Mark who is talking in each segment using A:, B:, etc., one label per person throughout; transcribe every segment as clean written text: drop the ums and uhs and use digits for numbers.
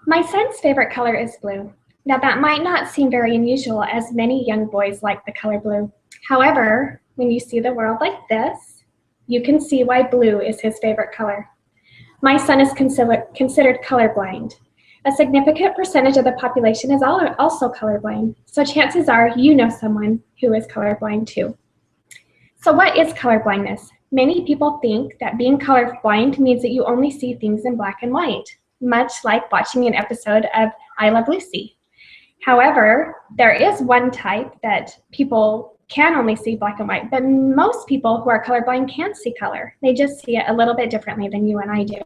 A: My son's favorite color is blue. Now that might not seem very unusual as many young boys like the color blue. However, when you see the world like this, you can see why blue is his favorite color. My son is considered colorblind. A significant percentage of the population is also colorblind, so chances are you know someone who is colorblind too. So what is colorblindness? Many people think that being colorblind means that you only see things in black and white, much like watching an episode of I Love Lucy. However, there is one type that people can only see black and white, but most people who are colorblind can see color. They just see it a little bit differently than you and I do.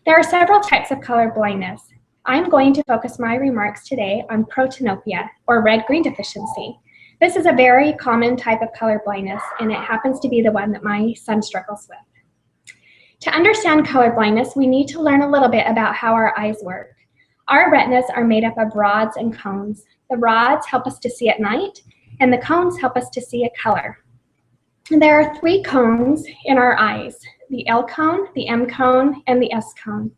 A: There are several types of color blindness. I'm going to focus my remarks today on protanopia, or red-green deficiency. This is a very common type of color blindness, and it happens to be the one that my son struggles with. To understand color blindness, we need to learn a little bit about how our eyes work. Our retinas are made up of rods and cones. The rods help us to see at night, and the cones help us to see a color. There are 3 cones in our eyes: the L cone, the M cone, and the S cone.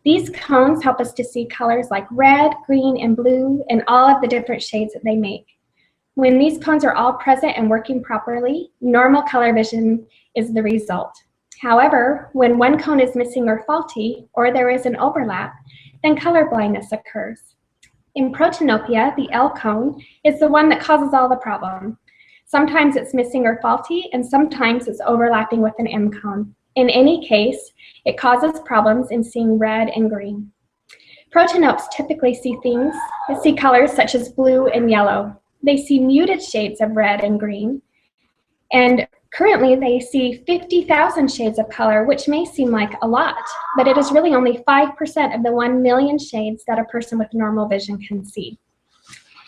A: These cones help us to see colors like red, green, and blue, and all of the different shades that they make. When these cones are all present and working properly, normal color vision is the result. However, when one cone is missing or faulty, or there is an overlap, then color blindness occurs. In protanopia, the L cone is the one that causes all the problem. Sometimes it's missing or faulty, and sometimes it's overlapping with an M cone. In any case, it causes problems in seeing red and green. Protanopes typically see colors such as blue and yellow. They see muted shades of red and green, and currently they see 50,000 shades of color, which may seem like a lot, but it is really only 5% of the 1 million shades that a person with normal vision can see.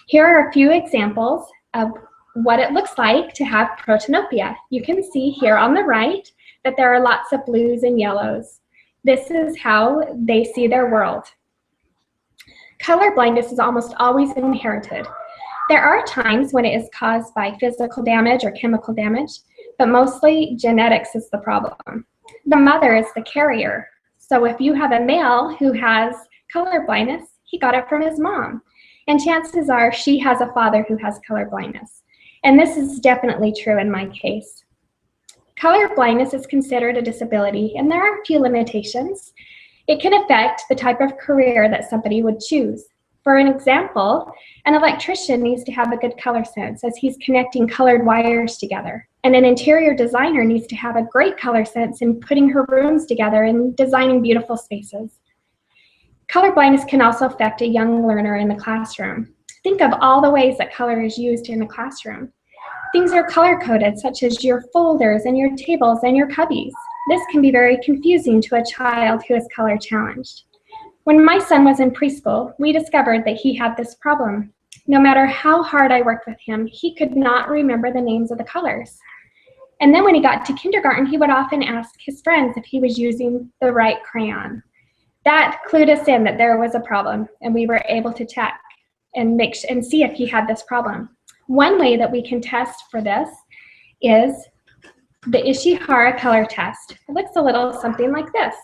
A: Here are a few examples of what it looks like to have protanopia. You can see here on the right that there are lots of blues and yellows. This is how they see their world. Color blindness is almost always inherited. There are times when it is caused by physical damage or chemical damage, but mostly genetics is the problem. The mother is the carrier. So if you have a male who has color blindness, he got it from his mom. And chances are she has a father who has color blindness. And this is definitely true in my case. Color blindness is considered a disability, and there are a few limitations. It can affect the type of career that somebody would choose. For an example, an electrician needs to have a good color sense as he's connecting colored wires together. And an interior designer needs to have a great color sense in putting her rooms together and designing beautiful spaces. Color blindness can also affect a young learner in the classroom. Think of all the ways that color is used in the classroom. Things are color-coded, such as your folders and your tables and your cubbies. This can be very confusing to a child who is color challenged. When my son was in preschool, we discovered that he had this problem. No matter how hard I worked with him, he could not remember the names of the colors. And then when he got to kindergarten, he would often ask his friends if he was using the right crayon. That clued us in that there was a problem, and we were able to check and see if he had this problem. One way that we can test for this is the Ishihara color test. It looks a little something like this.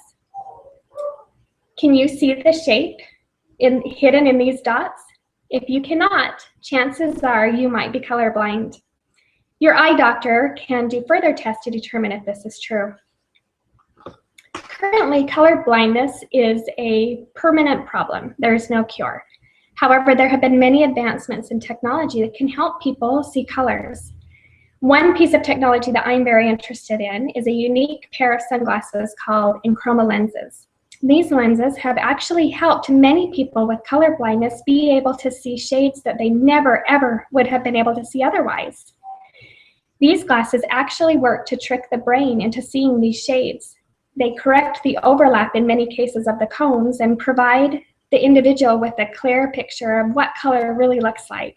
A: Can you see the shape hidden in these dots? If you cannot, chances are you might be colorblind. Your eye doctor can do further tests to determine if this is true. Currently, color blindness is a permanent problem. There is no cure. However, there have been many advancements in technology that can help people see colors. One piece of technology that I'm very interested in is a unique pair of sunglasses called Enchroma lenses. These lenses have actually helped many people with color blindness be able to see shades that they never, ever would have been able to see otherwise. These glasses actually work to trick the brain into seeing these shades. They correct the overlap in many cases of the cones and provide the individual with a clear picture of what color really looks like.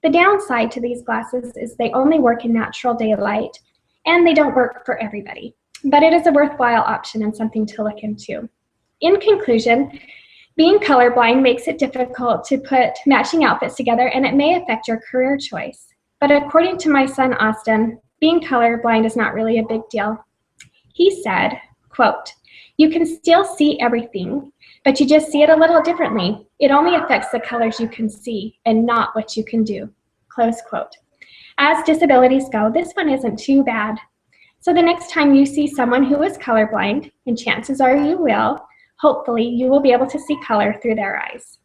A: The downside to these glasses is they only work in natural daylight, and they don't work for everybody. But it is a worthwhile option and something to look into. In conclusion, being colorblind makes it difficult to put matching outfits together, and it may affect your career choice. But according to my son, Austin, being colorblind is not really a big deal. He said, quote, You can still see everything, but you just see it a little differently. It only affects the colors you can see and not what you can do." Close quote. As disabilities go, this one isn't too bad. So the next time you see someone who is colorblind, and chances are you will, hopefully you will be able to see color through their eyes.